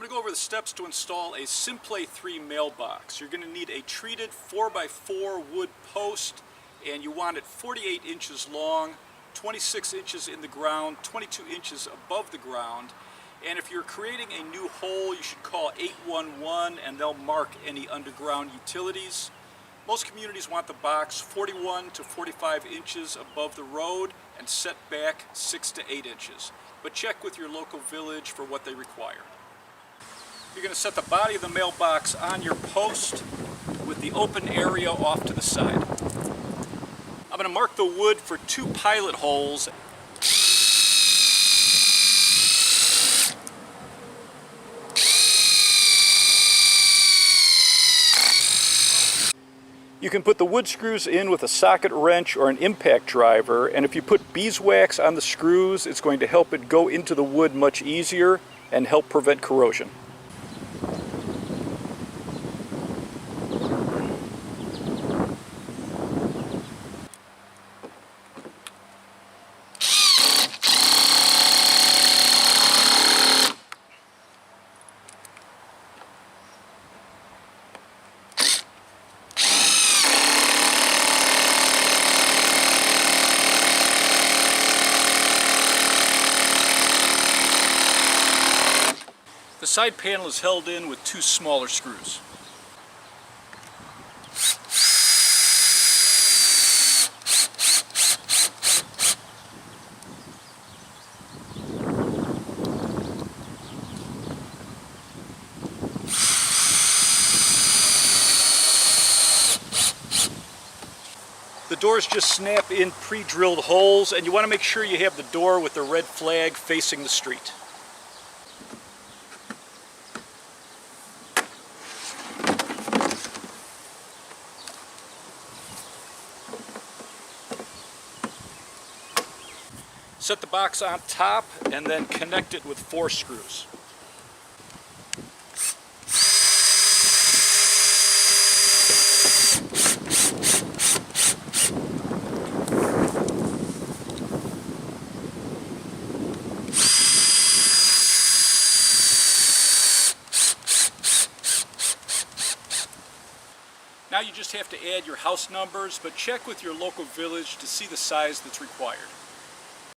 I'm going to go over the steps to install a Simplay 3 mailbox. You're going to need a treated 4x4 wood post, and you want it 48 inches long, 26 inches in the ground, 22 inches above the ground. And if you're creating a new hole, you should call 811 and they'll mark any underground utilities. Most communities want the box 41 to 45 inches above the road and set back 6 to 8 inches. But check with your local village for what they require. You're going to set the body of the mailbox on your post with the open area off to the side. I'm going to mark the wood for 2 pilot holes. You can put the wood screws in with a socket wrench or an impact driver, and if you put beeswax on the screws, it's going to help it go into the wood much easier and help prevent corrosion. The side panel is held in with 2 smaller screws. The doors just snap in pre-drilled holes, and you want to make sure you have the door with the red flag facing the street. Set the box on top and then connect it with 4 screws. Now you just have to add your house numbers, but check with your local village to see the size that's required.